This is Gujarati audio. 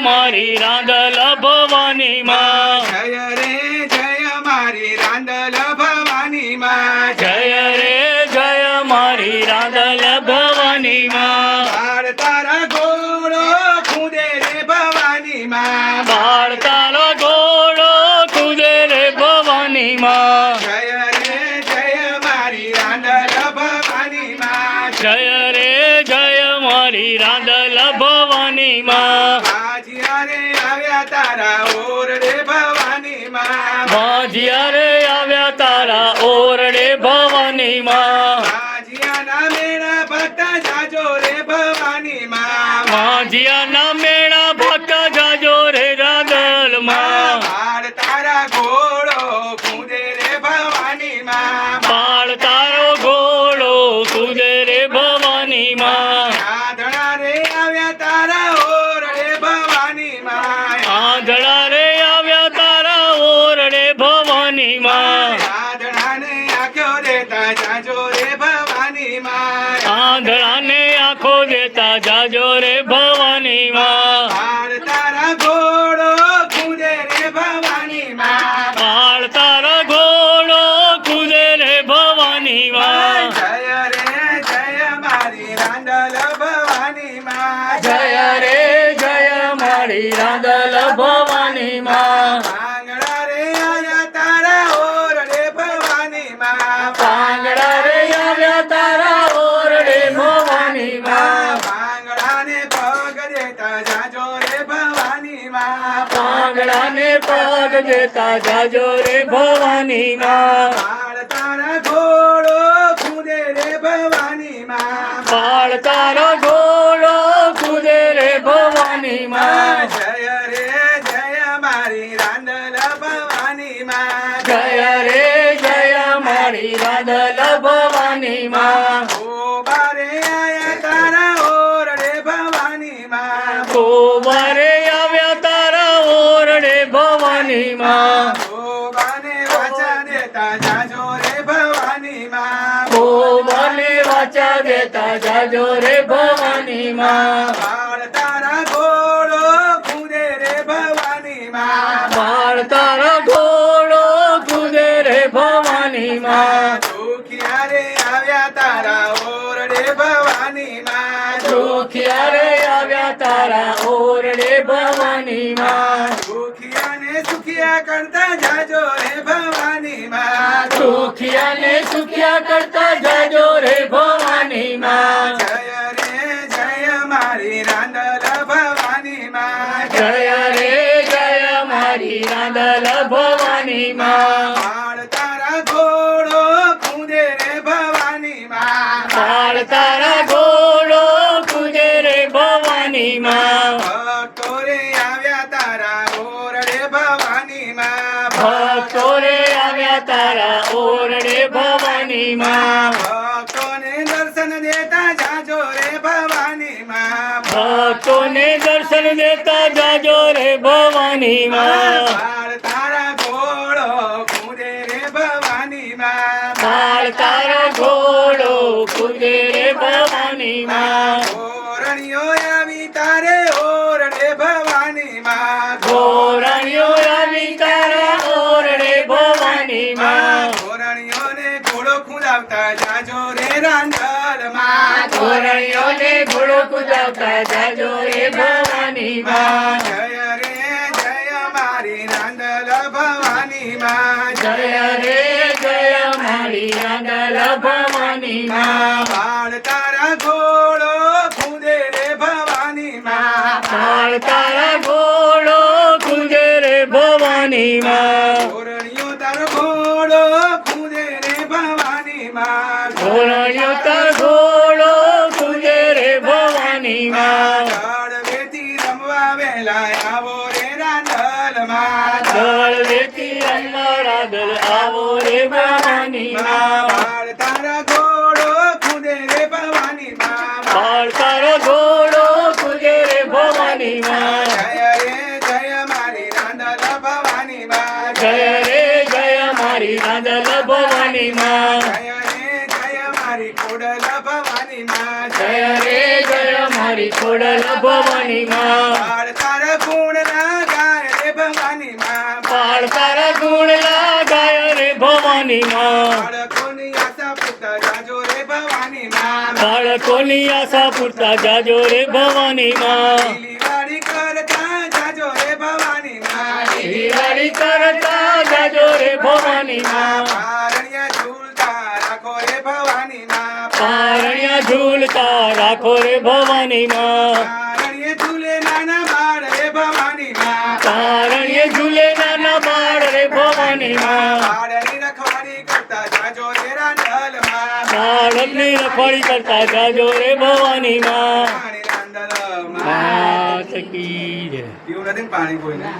મારી રાંદલ ભવાની માં જય રે જય મારી રાંદલ ભવાની માં જય રે જય મારી રાંદલ ભવાની માં બાળ તારા ઘોડો ખુદે રે ભવાની માં બાળ તારો ઘોડો કુદે રે ભવાની માં જય રે જય મારી રાંદલ ભવાની માં જય રે જય મારી રાંદલ ભવાની માં ભાજિયા રે આવ્યા તારા ઓરડે ભવાની માં ભાજિયા રે આવ્યા તારા ઓરડે ભવાની માં ભાજિયાના મેળા ભક્ત જાજો રે ભવાની માં ભાજિયાના મેળા ભક્ત જાજો રે રાંદલ માં બાળ તારા ઘોડો કૂદે રે ભવાની માં બાળ તારો ઘોડો કુદે રે ભવાની માં આંધળા રે આવ્યા તારા ઓરડે ભવાની માં આંધળા રે આવ્યા તારા ઓરડે ભવાની માં આંધળાને આંખો દેતા જાજો રે ભવાની માં આંધળાને આંખો દેતા જાજો રે ભવાની માં બાળ તારા ઘોડો કૂદે રે ભવાની માં બાળ તારો ઘોડો કુદે રે ભવાની માં જય રે જય મારી રાંદલ ભવાની માં જય રે જય મારી રાંદલ ભવાની માં પાંગડા રે આયા તારા ઓરડે ભવાની માં પાંગડા રે આવ્યા તારા ઓરડે ભવાની માં પાંગડાને પગ દેતા જાજો રે ભવાની માં પાંગડાને પગ દેતા જાજો રે ભવાની માં બાળ તારા ઘોડો કૂદે રે ભવાની માં બાળ તારો ઘોડો કુદે રે ભવાની માં જય રે જય મારી રાંદલ ભવાની માં જય રે જય મારી રાંદલ ભવાની માં ઓ બારે આયા તારા ઓરડે ભવાની માં કોવારે આવ્યા તારા ઓરડે ભવાની માં બાને વાચા દેતા જાજો રે ભવાની માં કોવાને વાચા દેતા જાજો રે ભવાની માં બાળ તારા ઘોડો કૂદે રે ભવાની માં બાળ તારો ઘોડો કુદે રે ભવાની માં દુખિયા રે આવ્યા તારા ઓરડે ભવાની માં દુખિયા રે આવ્યા તારા ઓરડે ભવાની માં દુખિયાને સુખિયા કરતા જાજો રે ભવાની માં સુખિયાને સુખિયા કરતા જાજો રે ભવાની માં જય રે જય મારી રાંદલ ભવાની માં જય રે જય મારી રાંદલ ભવાની માં બાળ તારા ઘોડો કૂદે રે ભવાની માં બાળ તારા ઘોડો કુદે રે ભવાની માં ભક્તો રે આવ્યા તારા ઓરડે ભવાની માં ભક્તો રે આવ્યા તારા ઓરડે ભવાની માં ભક્તોને દર્શન દેતા જાજો રે ભવાની માં ભક્તોને દર્શન દેતા જાજો રે ભવાની માં બાળ તારા ઘોડો કૂદે રે ભવાની માં બાળ તારો ઘોડો કુદે રે ભવાની માં ઓરણીઓ આવી તારે ઓરડે ભવાની માં ઘોરણીઓ આવી તારા ઓરડે ભવાની માં ઓરણીઓને ઘોડો ખુલાવતા જાજો રે રાંદલ માં ઘોરણીઓને ઘોડો કુદાવતા જાજો રે ભવાની માં જય રે જય મારી રાંદલ ભવાની માં જય રે જય મારી રાંદલ ભવાની માં બાળ તારા ઘોડો ખુદે રે ભવાની માં બાળ તારા ઘોડો કુદે રે ભવાની માં ઓરણીઓ તારો ઘોડો ખુદે રે ભવાની માં ઘોરણીઓ તાર ઘોડો કુદે રે ભવાની માં વેતી રમવા વેલા આવો રે રાંદલ માં દળ વેતી રમવા રાંદલ આવો રે ભવાની માં બાળ તારા ઘોડો ખુદે રે ભવાની માં બાળ તારો ઘોડો કુદે રે ભવાની માં જય રે જય મારી રાંદલ ભવાની માં જય રે જય મારી રાંદલ ભવાની માં જય રે જય મારી ખોડલ ભવાની માં જય રે જય મારી ખોડલ ભવાની માં બાળ તારા ભવાની માં બાળકોની આશા પૂરતા જાજો રે ભવાની માં બાળકોની આશા પૂરતા જાજો રે ભવાની માં લીલીવાડી કરતા જાજો રે ભવાની માં દિવાળી કરતા જાજો રે ભવાની માં પારણિયા ઝૂલતા રાખો રે ભવાની માં પારણિયા ઝૂલતા રાખો રે ભવાની માં પારણિયે ઝૂલે નાના બાળ રે ભવાની માં પારણિયે ઝૂલે નાના બાળ રે ભવાની માં બાળની રખવાડી કરતા જાજો રે રાંદલમાં બાળકની રખવાડી કરતા જાજો રે ભવાની માં પાણી રાંદલમાં માત કી જય. પીવું નથી ને પાણી કોઈને